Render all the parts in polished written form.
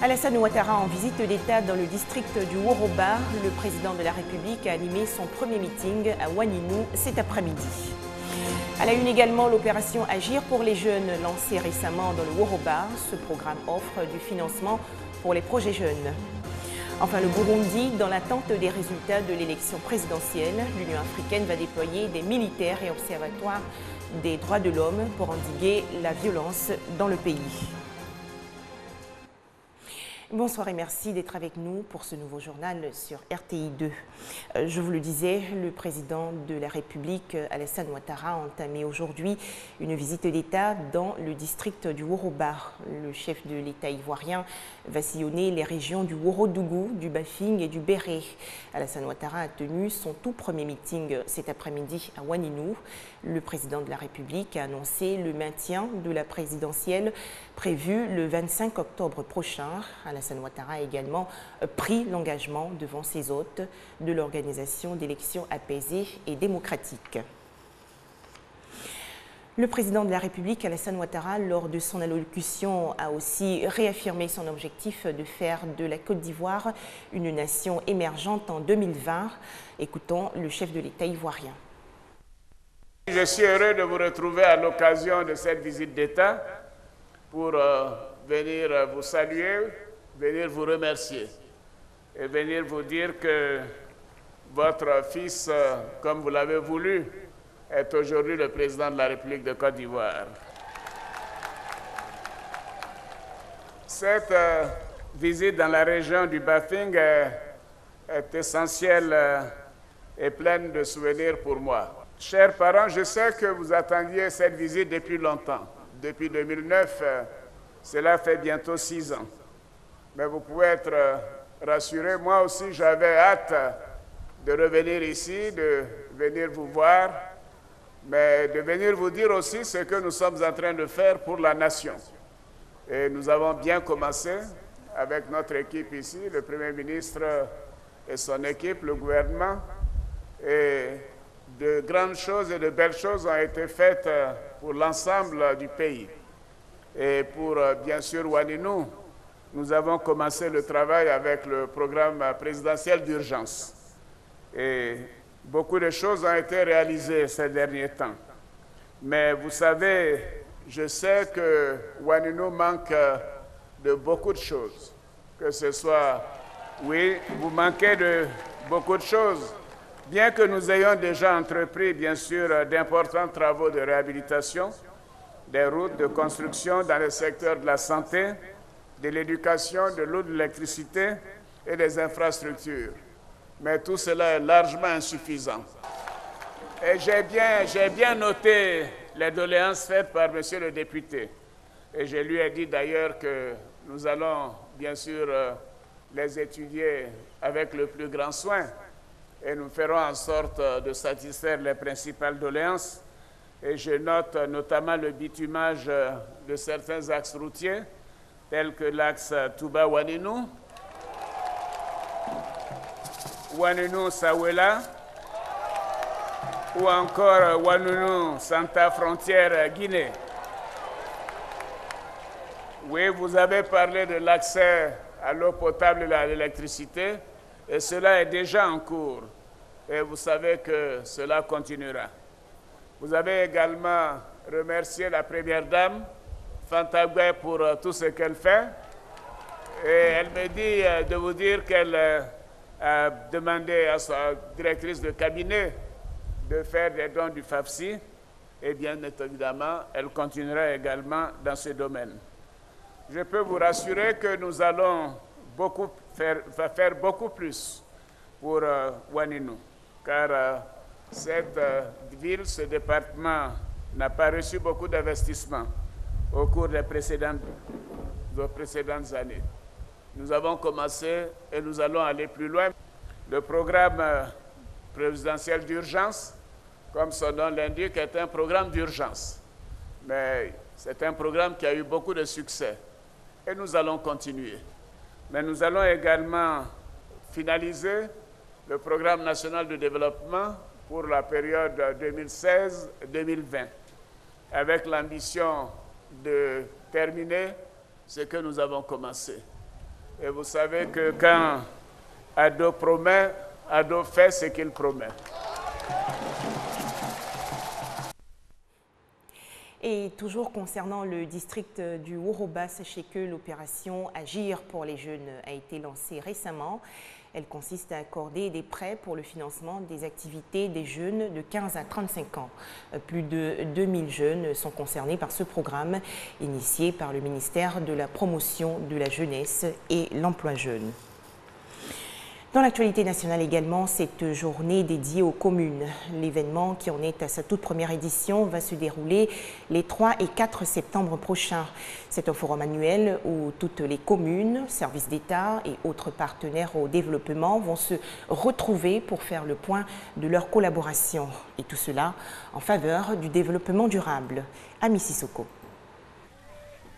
Alassane Ouattara en visite d'État dans le district du Woroba. Le président de la République a animé son premier meeting à Ouaninou cet après-midi. À la une également, l'opération Agir pour les jeunes lancée récemment dans le Woroba. Ce programme offre du financement pour les projets jeunes. Enfin, le Burundi, dans l'attente des résultats de l'élection présidentielle, l'Union africaine va déployer des militaires et observatoires des droits de l'homme pour endiguer la violence dans le pays. Bonsoir et merci d'être avec nous pour ce nouveau journal sur RTI 2. Je vous le disais, le président de la République, Alassane Ouattara, a entamé aujourd'hui une visite d'État dans le district du Woroba. Le chef de l'État ivoirien va sillonner les régions du Worodougou, du Bafing et du Béré. Alassane Ouattara a tenu son tout premier meeting cet après-midi à Ouaninou. Le président de la République a annoncé le maintien de la présidentielle prévue le 25 octobre prochain. Alassane Ouattara a également pris l'engagement devant ses hôtes de l'organisation d'élections apaisées et démocratiques. Le président de la République, Alassane Ouattara, lors de son allocution, a aussi réaffirmé son objectif de faire de la Côte d'Ivoire une nation émergente en 2020. Écoutons le chef de l'État ivoirien. Je suis heureux de vous retrouver à l'occasion de cette visite d'État pour venir vous saluer, venir vous remercier et venir vous dire que votre fils, comme vous l'avez voulu, est aujourd'hui le président de la République de Côte d'Ivoire. Cette visite dans la région du Bafing est essentielle et pleine de souvenirs pour moi. Chers parents, je sais que vous attendiez cette visite depuis longtemps. Depuis 2009, cela fait bientôt 6 ans. Mais vous pouvez être rassurés, moi aussi j'avais hâte de revenir ici, de venir vous voir, mais de venir vous dire aussi ce que nous sommes en train de faire pour la nation. Et nous avons bien commencé avec notre équipe ici, le Premier ministre et son équipe, le gouvernement, et de grandes choses et de belles choses ont été faites pour l'ensemble du pays. Et pour, bien sûr, Ouaninou, nous avons commencé le travail avec le programme présidentiel d'urgence. Et beaucoup de choses ont été réalisées ces derniers temps. Mais vous savez, je sais que Ouaninou manque de beaucoup de choses. Que ce soit, oui, vous manquez de beaucoup de choses. Bien que nous ayons déjà entrepris, bien sûr, d'importants travaux de réhabilitation, des routes de construction dans le secteur de la santé, de l'éducation, de l'eau, de l'électricité et des infrastructures. Mais tout cela est largement insuffisant. Et j'ai bien noté les doléances faites par monsieur le député. Et je lui ai dit d'ailleurs que nous allons, bien sûr, les étudier avec le plus grand soin. Et nous ferons en sorte de satisfaire les principales doléances. Et je note notamment le bitumage de certains axes routiers, tels que l'axe Touba-Ouaninou, Ouaninou-Sawela, ou encore Ouaninou-Santa-Frontière-Guinée. Oui, vous avez parlé de l'accès à l'eau potable et à l'électricité, et cela est déjà en cours. Et vous savez que cela continuera. Vous avez également remercié la Première Dame, Fanta Gueye, pour tout ce qu'elle fait. Et elle me dit de vous dire qu'elle a demandé à sa directrice de cabinet de faire des dons du FAFSI. Et bien évidemment, elle continuera également dans ce domaine. Je peux vous rassurer que nous allons faire beaucoup plus pour Ouaninou, car cette ville, ce département n'a pas reçu beaucoup d'investissements au cours des précédentes années. Nous avons commencé et nous allons aller plus loin. Le programme présidentiel d'urgence, comme son nom l'indique, est un programme d'urgence. Mais c'est un programme qui a eu beaucoup de succès. Et nous allons continuer. Mais nous allons également finaliser le programme national de développement pour la période 2016-2020, avec l'ambition de terminer ce que nous avons commencé. Et vous savez que quand Ado promet, Ado fait ce qu'il promet. Et toujours concernant le district du Woroba, sachez que l'opération Agir pour les jeunes a été lancée récemment. Elle consiste à accorder des prêts pour le financement des activités des jeunes de 15 à 35 ans. Plus de 2000 jeunes sont concernés par ce programme initié par le ministère de la Promotion de la Jeunesse et l'Emploi jeune. Dans l'actualité nationale également, cette journée dédiée aux communes. L'événement, qui en est à sa toute première édition, va se dérouler les 3 et 4 septembre prochains. C'est un forum annuel où toutes les communes, services d'État et autres partenaires au développement vont se retrouver pour faire le point de leur collaboration. Et tout cela en faveur du développement durable. Ami Sissoko.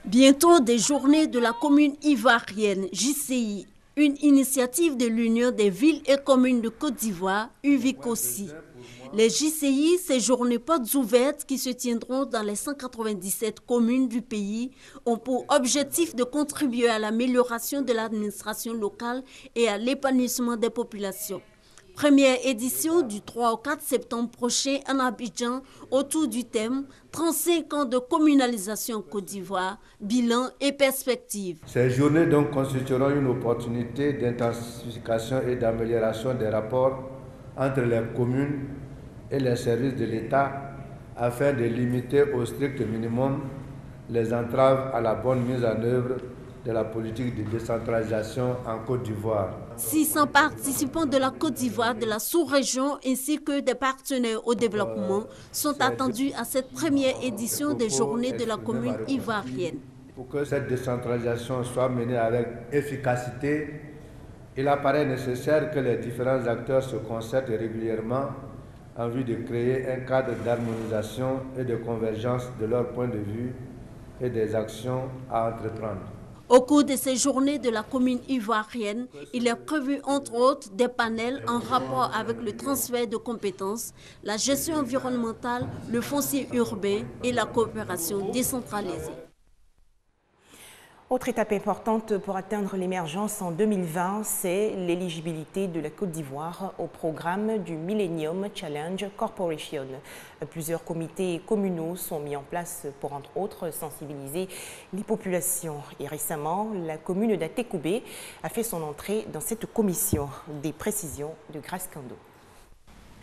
Bientôt des journées de la commune ivoirienne, JCI. Une initiative de l'Union des villes et communes de Côte d'Ivoire, UVICOSI. Les JCI, ces journées portes ouvertes qui se tiendront dans les 197 communes du pays, ont pour objectif de contribuer à l'amélioration de l'administration locale et à l'épanouissement des populations. Première édition du 3 au 4 septembre prochain en Abidjan autour du thème 35 ans de communalisation en Côte d'Ivoire, bilan et perspectives. Ces journées donc constitueront une opportunité d'intensification et d'amélioration des rapports entre les communes et les services de l'État afin de limiter au strict minimum les entraves à la bonne mise en œuvre de la politique de décentralisation en Côte d'Ivoire. 600 participants de la Côte d'Ivoire, de la sous-région ainsi que des partenaires au développement sont attendus à cette première édition des journées de la commune ivoirienne. Pour que cette décentralisation soit menée avec efficacité, il apparaît nécessaire que les différents acteurs se concertent régulièrement en vue de créer un cadre d'harmonisation et de convergence de leurs points de vue et des actions à entreprendre. Au cours de ces journées de la commune ivoirienne, il est prévu entre autres des panels en rapport avec le transfert de compétences, la gestion environnementale, le foncier urbain et la coopération décentralisée. Autre étape importante pour atteindre l'émergence en 2020, c'est l'éligibilité de la Côte d'Ivoire au programme du Millennium Challenge Corporation. Plusieurs comités communaux sont mis en place pour, entre autres, sensibiliser les populations. Et récemment, la commune d'Atekoubé a fait son entrée dans cette commission. Des précisions de Grace Kando.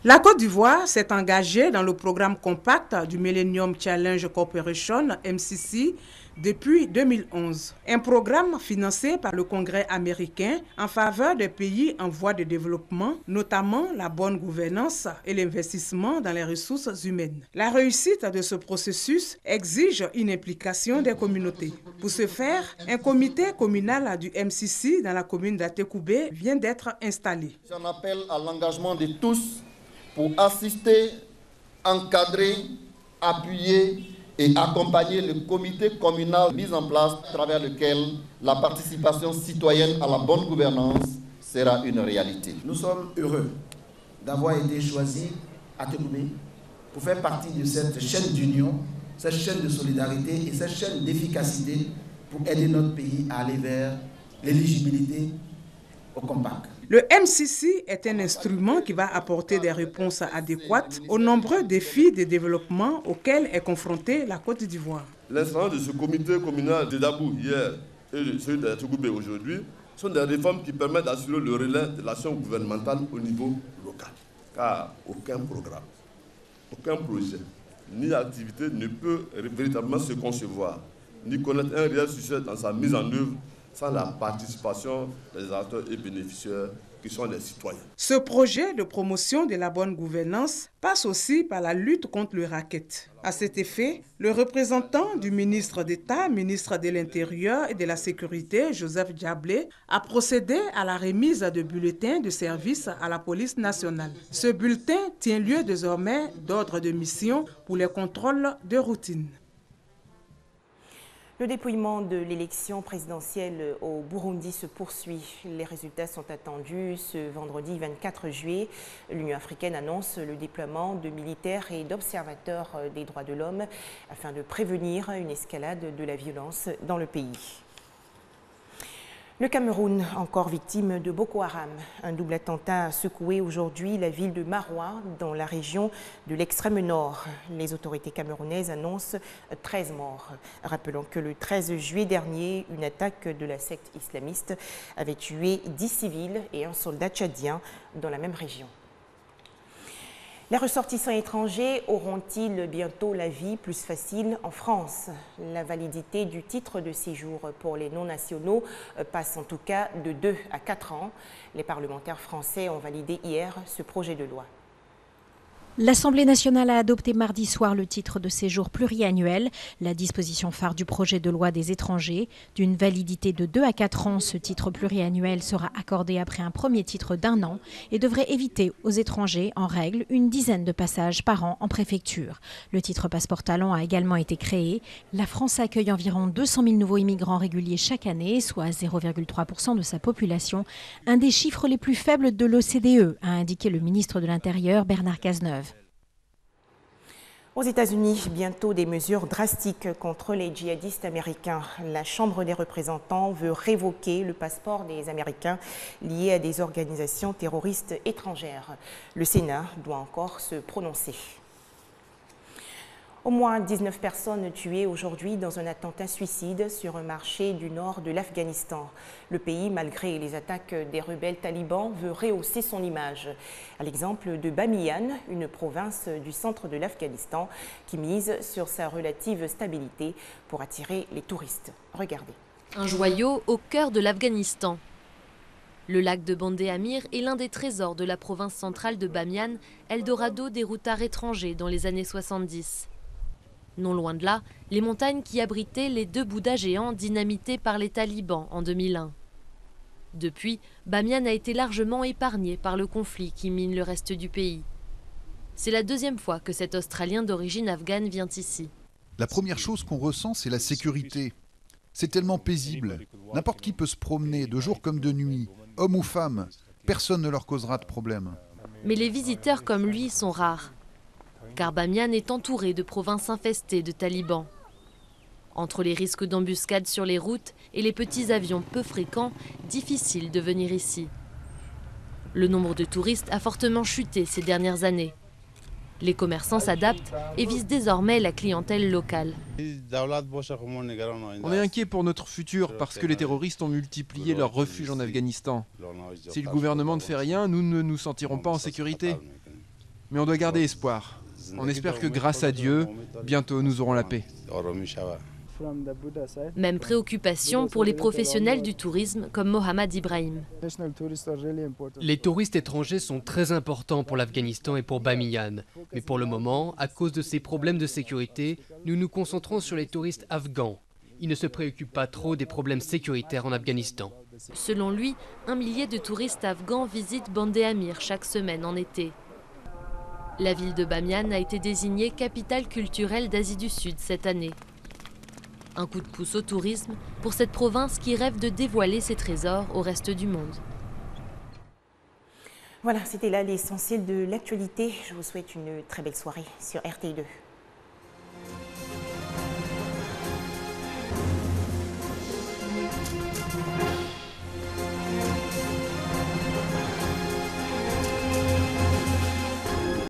La Côte d'Ivoire s'est engagée dans le programme compact du Millennium Challenge Corporation, MCC, depuis 2011. Un programme financé par le Congrès américain en faveur des pays en voie de développement, notamment la bonne gouvernance et l'investissement dans les ressources humaines. La réussite de ce processus exige une implication des communautés. Pour ce faire, un comité communal du MCC dans la commune d'Atekoubé vient d'être installé. J'en appelle à l'engagement de tous pour assister, encadrer, appuyer et accompagner le comité communal mis en place à travers lequel la participation citoyenne à la bonne gouvernance sera une réalité. Nous sommes heureux d'avoir été choisis à Atekoubé pour faire partie de cette chaîne d'union, cette chaîne de solidarité et cette chaîne d'efficacité pour aider notre pays à aller vers l'éligibilité au compact. Le MCC est un instrument qui va apporter des réponses adéquates aux nombreux défis de développement auxquels est confrontée la Côte d'Ivoire. L'installation de ce comité communal de Dabou hier et de celui d'Atekoubé aujourd'hui sont des réformes qui permettent d'assurer le relais de l'action gouvernementale au niveau local. Car aucun programme, aucun projet, ni activité ne peut véritablement se concevoir, ni connaître un réel succès dans sa mise en œuvre sans la participation des acteurs et bénéficiaires qui sont les citoyens. Ce projet de promotion de la bonne gouvernance passe aussi par la lutte contre le racket. À cet effet, le représentant du ministre d'État, ministre de l'Intérieur et de la Sécurité, Joseph Diablé, a procédé à la remise de bulletins de service à la police nationale. Ce bulletin tient lieu désormais d'ordre de mission pour les contrôles de routine. Le dépouillement de l'élection présidentielle au Burundi se poursuit. Les résultats sont attendus ce vendredi 24 juillet. L'Union africaine annonce le déploiement de militaires et d'observateurs des droits de l'homme afin de prévenir une escalade de la violence dans le pays. Le Cameroun, encore victime de Boko Haram. Un double attentat a secoué aujourd'hui la ville de Maroua, dans la région de l'extrême nord. Les autorités camerounaises annoncent 13 morts. Rappelons que le 13 juillet dernier, une attaque de la secte islamiste avait tué 10 civils et un soldat tchadien dans la même région. Les ressortissants étrangers auront-ils bientôt la vie plus facile en France? La validité du titre de séjour pour les non-nationaux passe en tout cas de 2 à 4 ans. Les parlementaires français ont validé hier ce projet de loi. L'Assemblée nationale a adopté mardi soir le titre de séjour pluriannuel, la disposition phare du projet de loi des étrangers. D'une validité de 2 à 4 ans, ce titre pluriannuel sera accordé après un premier titre d'1 an et devrait éviter aux étrangers, en règle, une dizaine de passages par an en préfecture. Le titre passeport talent a également été créé. La France accueille environ 200 000 nouveaux immigrants réguliers chaque année, soit 0,3% de sa population, un des chiffres les plus faibles de l'OCDE, a indiqué le ministre de l'Intérieur Bernard Cazeneuve. Aux États-Unis, bientôt des mesures drastiques contre les djihadistes américains. La Chambre des représentants veut révoquer le passeport des Américains liés à des organisations terroristes étrangères. Le Sénat doit encore se prononcer. Au moins 19 personnes tuées aujourd'hui dans un attentat suicide sur un marché du nord de l'Afghanistan. Le pays, malgré les attaques des rebelles talibans, veut rehausser son image. À l'exemple de Bamiyan, une province du centre de l'Afghanistan qui mise sur sa relative stabilité pour attirer les touristes. Regardez. Un joyau au cœur de l'Afghanistan. Le lac de Bandé Amir est l'un des trésors de la province centrale de Bamiyan, Eldorado des routards étrangers dans les années 70. Non loin de là, les montagnes qui abritaient les 2 Bouddhas géants dynamités par les talibans en 2001. Depuis, Bamiyan a été largement épargné par le conflit qui mine le reste du pays. C'est la 2e fois que cet Australien d'origine afghane vient ici. La première chose qu'on ressent, c'est la sécurité. C'est tellement paisible. N'importe qui peut se promener, de jour comme de nuit, homme ou femme. Personne ne leur causera de problème. Mais les visiteurs comme lui sont rares. Car Bamiyan est entouré de provinces infestées de talibans. Entre les risques d'embuscades sur les routes et les petits avions peu fréquents, difficile de venir ici. Le nombre de touristes a fortement chuté ces dernières années. Les commerçants s'adaptent et visent désormais la clientèle locale. On est inquiet pour notre futur parce que les terroristes ont multiplié leurs refuges en Afghanistan. Si le gouvernement ne fait rien, nous ne nous sentirons pas en sécurité. Mais on doit garder espoir. On espère que grâce à Dieu, bientôt nous aurons la paix. Même préoccupation pour les professionnels du tourisme comme Mohamed Ibrahim. Les touristes étrangers sont très importants pour l'Afghanistan et pour Bamiyan. Mais pour le moment, à cause de ces problèmes de sécurité, nous nous concentrons sur les touristes afghans. Ils ne se préoccupent pas trop des problèmes sécuritaires en Afghanistan. Selon lui, 1 millier de touristes afghans visitent Bandé Amir chaque semaine en été. La ville de Bamiyan a été désignée capitale culturelle d'Asie du Sud cette année. Un coup de pouce au tourisme pour cette province qui rêve de dévoiler ses trésors au reste du monde. Voilà, c'était là l'essentiel de l'actualité. Je vous souhaite une très belle soirée sur RTI2.